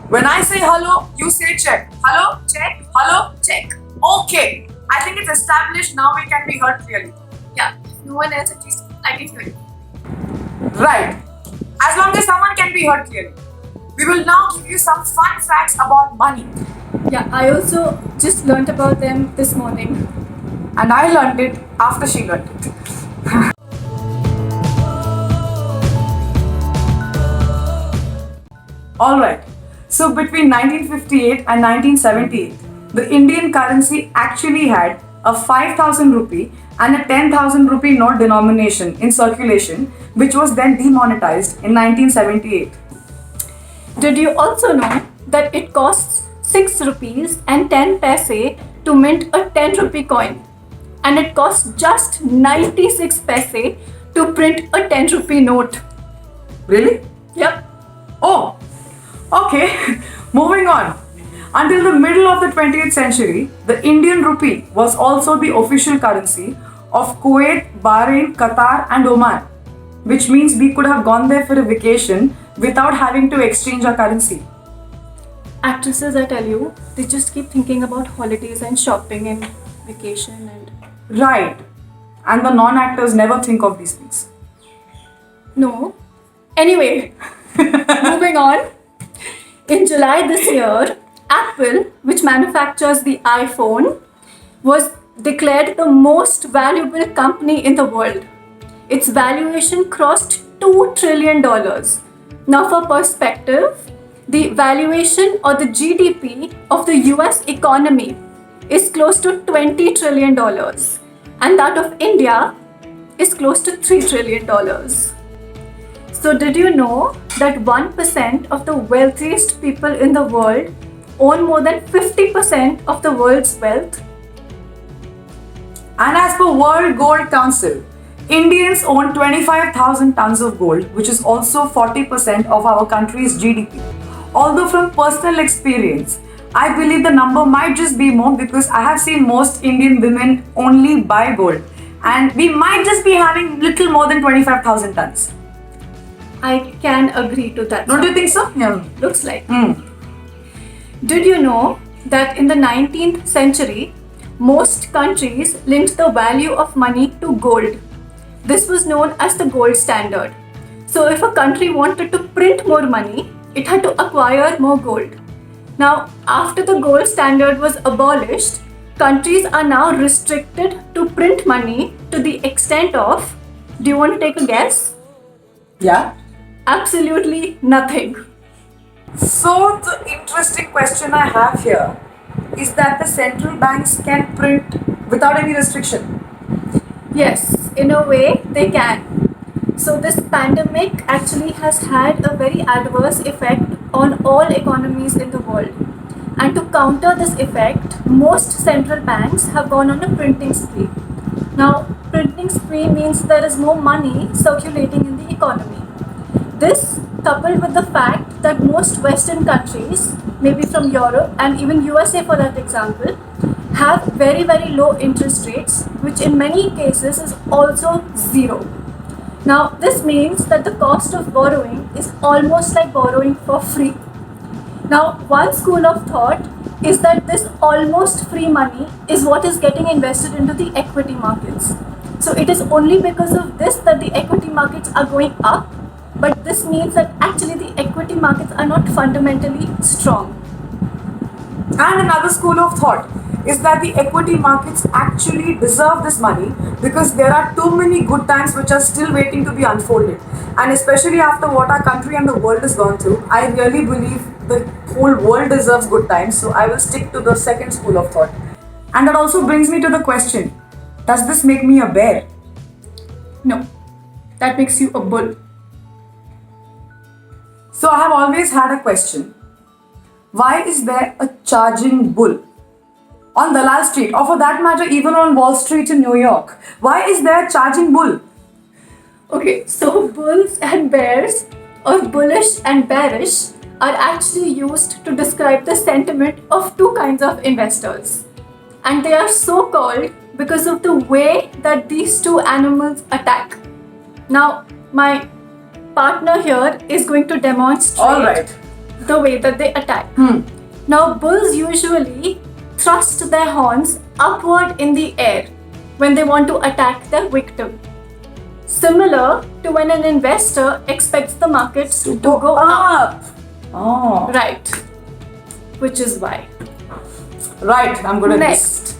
When I say hello, you say check. Hello, check. Hello, check. Okay. I think it's established now we can be heard clearly. Yeah, if no one else, at least I can hear you. Right. As long as someone can be heard clearly. We will now give you some fun facts about money. Yeah, I also just learnt about them this morning. And I learned it after she learned it. Alright. So between 1958 and 1978, the Indian currency actually had a 5,000 rupee and a 10,000 rupee note denomination in circulation, which was then demonetized in 1978. Did you also know that it costs 6 rupees and 10 paise to mint a 10 rupee coin? And it costs just 96 paise to print a 10 rupee note. Really? Yep. Oh, okay. Moving on. Until the middle of the 20th century, the Indian rupee was also the official currency of Kuwait, Bahrain, Qatar, and Oman, which means we could have gone there for a vacation without having to exchange our currency. Actresses, I tell you, they just keep thinking about holidays and shopping and vacation and. Right. And the non actors never think of these things. No. Anyway, moving on. In July this year, Apple, which manufactures the iPhone, was declared the most valuable company in the world. Its valuation crossed $2 trillion. Now, for perspective, the valuation or the GDP of the US economy is close to $20 trillion, and that of India is close to $3 trillion. So, did you know that 1% of the wealthiest people in the world own more than 50% of the world's wealth? And as per World Gold Council, Indians own 25,000 tons of gold, which is also 40% of our country's GDP. Although from personal experience, I believe the number might just be more because I have seen most Indian women only buy gold, and we might just be having little more than 25,000 tons. I can agree to that. Don't you think so? Yeah. Looks like. Did you know that in the 19th century, most countries linked the value of money to gold? This was known as the gold standard. So if a country wanted to print more money, it had to acquire more gold. Now, after the gold standard was abolished, countries are now restricted to print money to the extent of, do you want to take a guess? Yeah. Absolutely nothing. So the interesting question I have here is that the central banks can print without any restriction. Yes, in a way they can. So this pandemic actually has had a very adverse effect on all economies in the world. And to counter this effect, most central banks have gone on a printing spree. Now, printing spree means there is more money circulating in the economy. This, coupled with the fact that most Western countries, maybe from Europe and even USA for that example, have very, very low interest rates, which in many cases is also zero. Now, this means that the cost of borrowing is almost like borrowing for free. Now, one school of thought is that this almost free money is what is getting invested into the equity markets. So it is only because of this that the equity markets are going up, but this means that actually the equity markets are not fundamentally strong. And another school of thought is that the equity markets actually deserve this money because there are too many good times which are still waiting to be unfolded. And especially after what our country and the world has gone through, I really believe the whole world deserves good times. So I will stick to the second school of thought. And that also brings me to the question, does this make me a bear? No, that makes you a bull. So I have always had a question. Why is there a charging bull? On Dalal Street, or for that matter, even on Wall Street in New York. Why is there a charging bull? Okay, so bulls and bears, or bullish and bearish, are actually used to describe the sentiment of two kinds of investors. And they are so called because of the way that these two animals attack. Now, my partner here is going to demonstrate. Alright. the way that they attack. Now, bulls usually thrust their horns upward in the air when they want to attack their victim. Similar to when an investor expects the markets to go up. Oh. Right. Which is why. Right, I'm good at this. Next,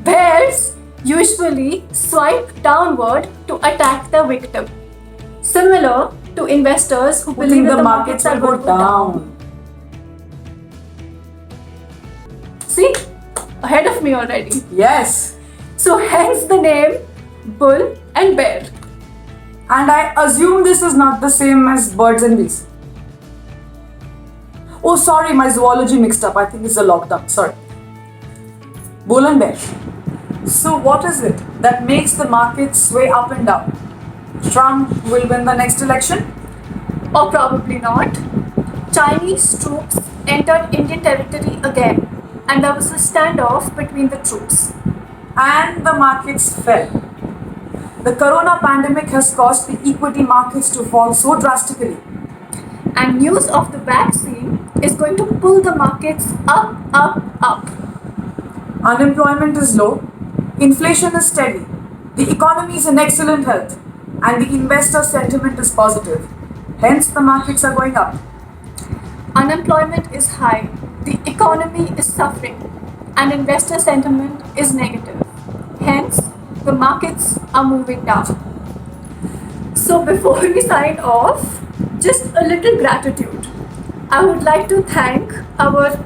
bears usually swipe downward to attack their victim. Similar to investors who believe Think that the markets will go down. See? Ahead of me already. Yes. So hence the name bull and bear. And I assume this is not the same as birds and bees. Oh, sorry, my zoology mixed up. I think it's a lockdown. Sorry. Bull and bear. So, what is it that makes the market sway up and down? Trump will win the next election? Or probably not. Chinese troops entered Indian territory again, and there was a standoff between the troops. And the markets fell. The corona pandemic has caused the equity markets to fall so drastically. And news of the vaccine is going to pull the markets up, up, up. Unemployment is low, inflation is steady, the economy is in excellent health, and the investor sentiment is positive. Hence, the markets are going up. Unemployment is high, the economy is suffering, and investor sentiment is negative. Hence, the markets are moving down. So, before we sign off, just a little gratitude. I would like to thank our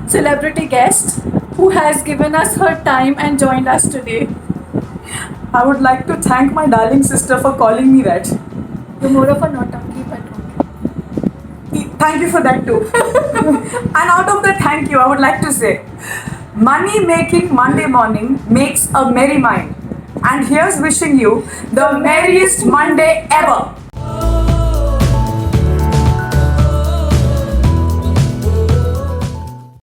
celebrity guest who has given us her time and joined us today. I would like to thank my darling sister for calling me that. You're more of a naughty, but okay. Thank you for that too. And out of that thank you, I would like to say, money making Monday morning makes a merry mind. And here's wishing you the merriest Monday ever.